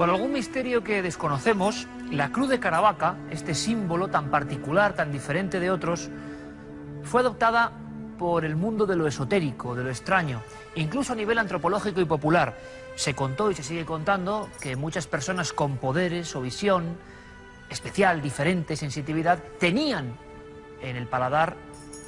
Por algún misterio que desconocemos, la cruz de Caravaca, este símbolo tan particular, tan diferente de otros, fue adoptada por el mundo de lo esotérico, de lo extraño, incluso a nivel antropológico y popular. Se contó y se sigue contando que muchas personas con poderes o visión especial, diferente, sensitividad, tenían en el paladar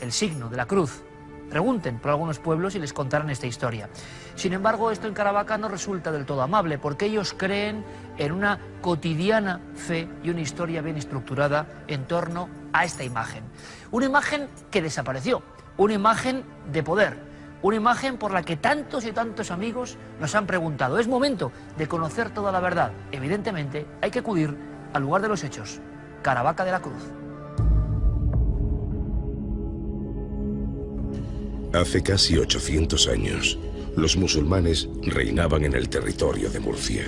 el signo de la cruz. Pregunten por algunos pueblos y les contarán esta historia. Sin embargo, esto en Caravaca no resulta del todo amable, porque ellos creen en una cotidiana fe y una historia bien estructurada en torno a esta imagen. Una imagen que desapareció, una imagen de poder, una imagen por la que tantos y tantos amigos nos han preguntado. Es momento de conocer toda la verdad. Evidentemente, hay que acudir al lugar de los hechos, Caravaca de la Cruz. Hace casi 800 años, los musulmanes reinaban en el territorio de Murcia.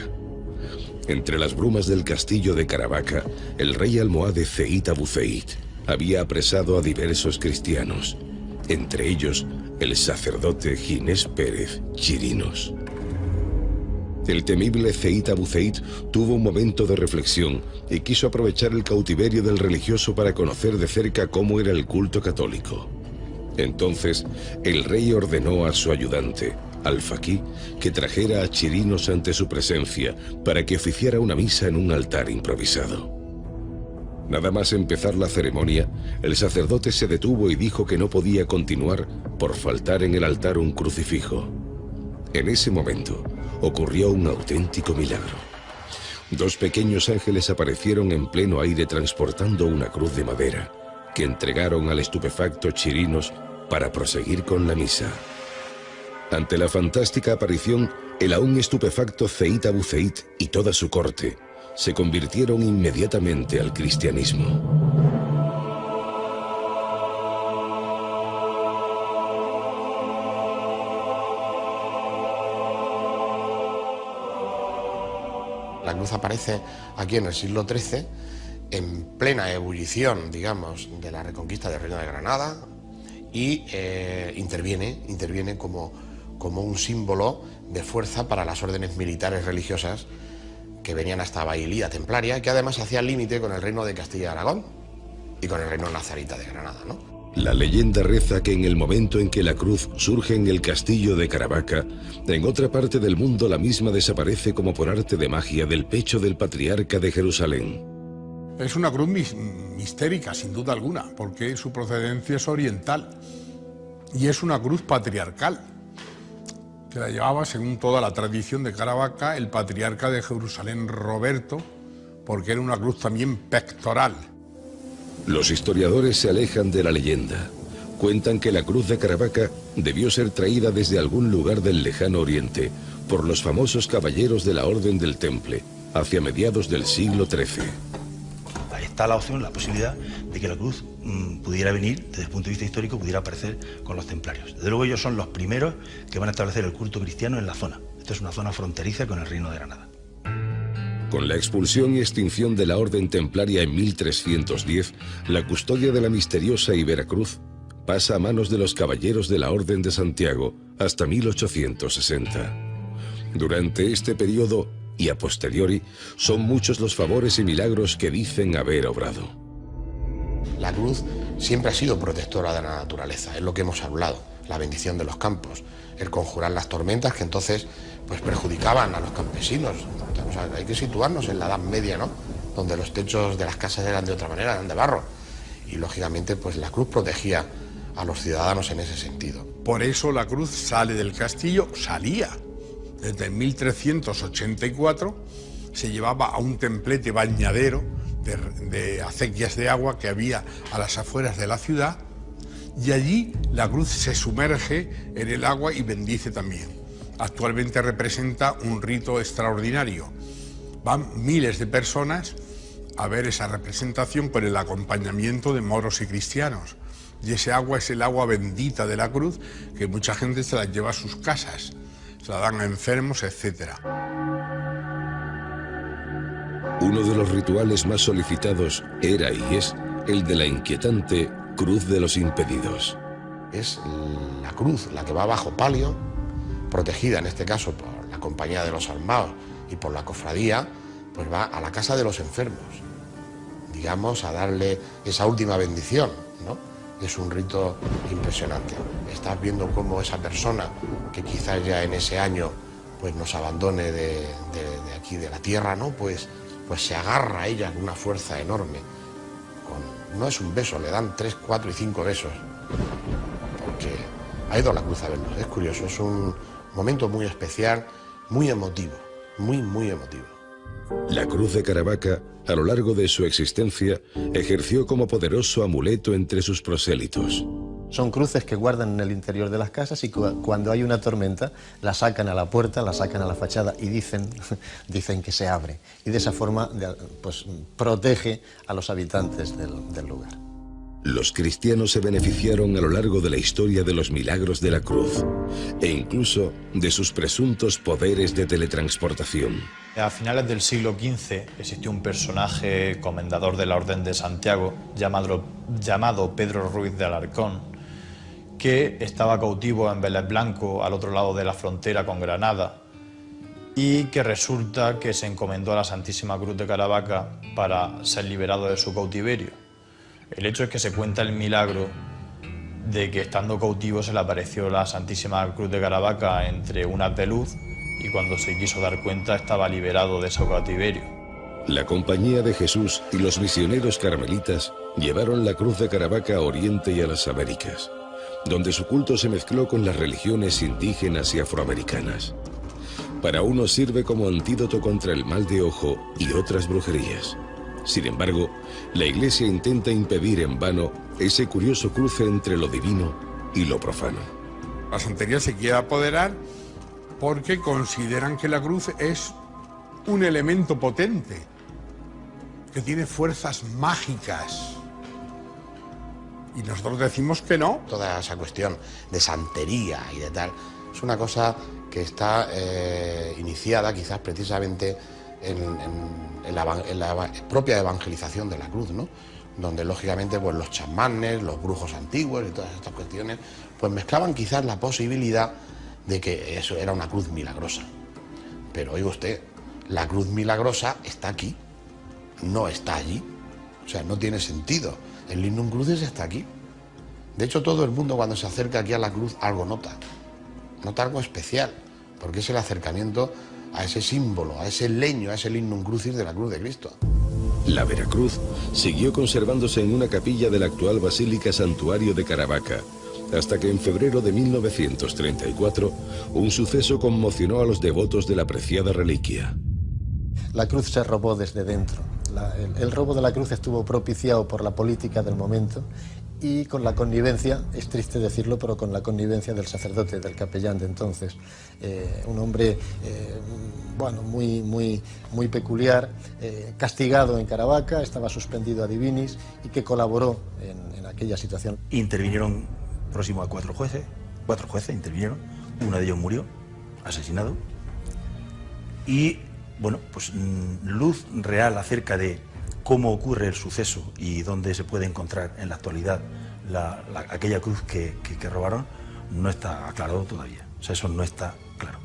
Entre las brumas del castillo de Caravaca, el rey almohade Ceit Abu Ceit había apresado a diversos cristianos, entre ellos el sacerdote Ginés Pérez Chirinos. El temible Ceit Abu Ceit tuvo un momento de reflexión y quiso aprovechar el cautiverio del religioso para conocer de cerca cómo era el culto católico. Entonces, el rey ordenó a su ayudante, al-Faquí, que trajera a Chirinos ante su presencia para que oficiara una misa en un altar improvisado. Nada más empezar la ceremonia, el sacerdote se detuvo y dijo que no podía continuar por faltar en el altar un crucifijo. En ese momento, ocurrió un auténtico milagro. Dos pequeños ángeles aparecieron en pleno aire transportando una cruz de madera, que entregaron al estupefacto Chirinos para proseguir con la misa. Ante la fantástica aparición, el aún estupefacto Ceit Abu Ceit y toda su corte se convirtieron inmediatamente al cristianismo. La cruz aparece aquí en el siglo XIII, en plena ebullición, digamos, de la reconquista del Reino de Granada, y interviene como un símbolo de fuerza para las órdenes militares religiosas que venían hasta Bailía Templaria, que además hacía límite con el reino de Castilla y Aragón y con el reino nazarita de Granada, ¿no? La leyenda reza que en el momento en que la cruz surge en el castillo de Caravaca, en otra parte del mundo la misma desaparece como por arte de magia del pecho del patriarca de Jerusalén. Es una cruz mistérica, sin duda alguna, porque su procedencia es oriental y es una cruz patriarcal, que la llevaba, según toda la tradición de Caravaca, el patriarca de Jerusalén, Roberto, porque era una cruz también pectoral. Los historiadores se alejan de la leyenda. Cuentan que la cruz de Caravaca debió ser traída desde algún lugar del lejano oriente por los famosos caballeros de la Orden del Temple, hacia mediados del siglo XIII. Ahí está la opción, la posibilidad de que la cruz pudiera venir, desde el punto de vista histórico, pudiera aparecer con los templarios. Desde luego ellos son los primeros que van a establecer el culto cristiano en la zona. Esta es una zona fronteriza con el Reino de Granada. Con la expulsión y extinción de la Orden Templaria en 1310, la custodia de la misteriosa Iberacruz pasa a manos de los caballeros de la Orden de Santiago hasta 1860. Durante este periodo y a posteriori, son muchos los favores y milagros que dicen haber obrado. La cruz siempre ha sido protectora de la naturaleza, es lo que hemos hablado, la bendición de los campos, el conjurar las tormentas que entonces pues perjudicaban a los campesinos. O sea, hay que situarnos en la Edad Media, ¿no?, donde los techos de las casas eran de otra manera, eran de barro, y lógicamente pues la cruz protegía a los ciudadanos en ese sentido. Por eso la cruz sale del castillo, salía. Desde 1384 se llevaba a un templete bañadero de acequias de agua que había a las afueras de la ciudad, y allí la cruz se sumerge en el agua y bendice también. Actualmente representa un rito extraordinario. Van miles de personas a ver esa representación con el acompañamiento de moros y cristianos. Y ese agua es el agua bendita de la cruz, que mucha gente se la lleva a sus casas, se la dan a enfermos, etc. Uno de los rituales más solicitados era y es el de la inquietante Cruz de los Impedidos. Es la cruz la que va bajo palio, protegida en este caso por la Compañía de los Armados y por la Cofradía, pues va a la casa de los enfermos, digamos, a darle esa última bendición, ¿no? Es un rito impresionante. Estás viendo cómo esa persona, que quizás ya en ese año pues nos abandone de aquí, de la tierra, ¿no? Pues se agarra a ella con una fuerza enorme. No es un beso, le dan 3, 4 y 5 besos, porque ha ido a la cruz a verlos. Es curioso, es un momento muy especial, muy emotivo, muy emotivo. La cruz de Caravaca, a lo largo de su existencia, ejerció como poderoso amuleto entre sus prosélitos. Son cruces que guardan en el interior de las casas y cuando hay una tormenta la sacan a la puerta, la sacan a la fachada y dicen que se abre. Y de esa forma pues, protege a los habitantes del lugar. Los cristianos se beneficiaron a lo largo de la historia de los milagros de la cruz e incluso de sus presuntos poderes de teletransportación. A finales del siglo XV existió un personaje comendador de la Orden de Santiago llamado Pedro Ruiz de Alarcón, que estaba cautivo en Vélez Blanco, al otro lado de la frontera con Granada, y que resulta que se encomendó a la Santísima Cruz de Caravaca para ser liberado de su cautiverio. El hecho es que se cuenta el milagro de que estando cautivo se le apareció la Santísima Cruz de Caravaca entre unas de luz y cuando se quiso dar cuenta estaba liberado de su cautiverio. La Compañía de Jesús y los misioneros carmelitas llevaron la cruz de Caravaca a Oriente y a las Américas, donde su culto se mezcló con las religiones indígenas y afroamericanas. Para unos sirve como antídoto contra el mal de ojo y otras brujerías. Sin embargo, la Iglesia intenta impedir en vano ese curioso cruce entre lo divino y lo profano. La santería se quiere apoderar porque consideran que la cruz es un elemento potente, que tiene fuerzas mágicas. Y nosotros decimos que no. Toda esa cuestión de santería y de tal, es una cosa que está iniciada quizás precisamente en la propia evangelización de la cruz, ¿no? Donde lógicamente pues los chamanes, los brujos antiguos y todas estas cuestiones pues mezclaban quizás la posibilidad de que eso era una cruz milagrosa. Pero oiga usted, la cruz milagrosa está aquí, no está allí. O sea, no tiene sentido. El lignum crucis está aquí. De hecho, todo el mundo cuando se acerca aquí a la cruz algo nota algo especial, porque es el acercamiento a ese símbolo, a ese leño, a ese lignum crucis de la cruz de Cristo. La Veracruz siguió conservándose en una capilla de la actual Basílica Santuario de Caravaca, hasta que en febrero de 1934 un suceso conmocionó a los devotos de la preciada reliquia. La cruz se robó desde dentro. El robo de la cruz estuvo propiciado por la política del momento y con la connivencia, es triste decirlo, pero con la connivencia del sacerdote, del capellán de entonces, un hombre bueno, muy peculiar, castigado en Caravaca, estaba suspendido a divinis y que colaboró en aquella situación. Intervinieron próximo a 4 jueces intervinieron, uno de ellos murió, asesinado, y bueno, pues luz real acerca de cómo ocurre el suceso y dónde se puede encontrar en la actualidad aquella cruz que robaron, no está aclarado todavía. O sea, eso no está claro.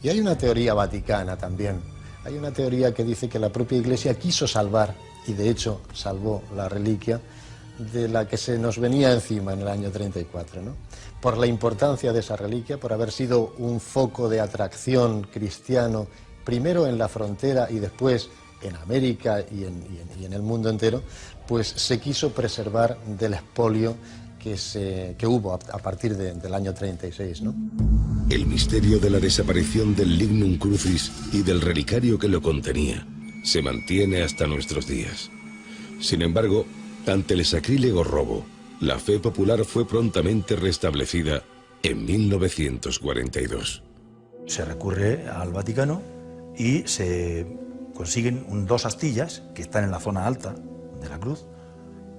Y hay una teoría vaticana también. Hay una teoría que dice que la propia Iglesia quiso salvar, y de hecho salvó la reliquia, de la que se nos venía encima en el año 34, ¿no? Por la importancia de esa reliquia, por haber sido un foco de atracción cristiano, primero en la frontera y después en América y en el mundo entero, pues se quiso preservar del expolio que hubo a partir del año 36, ¿no? El misterio de la desaparición del lignum crucis y del relicario que lo contenía se mantiene hasta nuestros días. Sin embargo, ante el sacrílego robo, la fe popular fue prontamente restablecida en 1942. Se recurre al Vaticano y se consiguen 2 astillas que están en la zona alta de la cruz,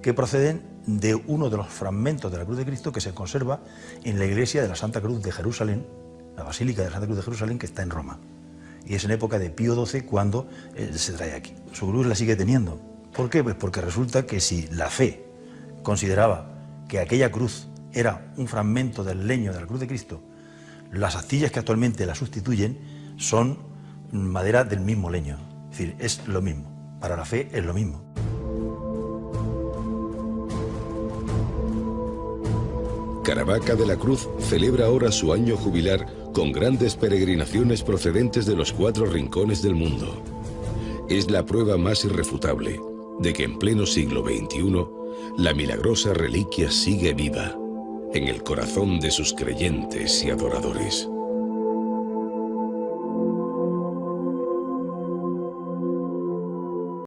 que proceden de uno de los fragmentos de la cruz de Cristo que se conserva en la iglesia de la Santa Cruz de Jerusalén, la Basílica de la Santa Cruz de Jerusalén, que está en Roma. Y es en época de Pío XII cuando se trae aquí. Su cruz la sigue teniendo. ¿Por qué? Pues porque resulta que si la fe consideraba que aquella cruz era un fragmento del leño de la cruz de Cristo, las astillas que actualmente la sustituyen son madera del mismo leño. Es decir, es lo mismo. Para la fe es lo mismo. Caravaca de la Cruz celebra ahora su año jubilar con grandes peregrinaciones procedentes de los 4 rincones del mundo. Es la prueba más irrefutable de que en pleno siglo XXI la milagrosa reliquia sigue viva en el corazón de sus creyentes y adoradores.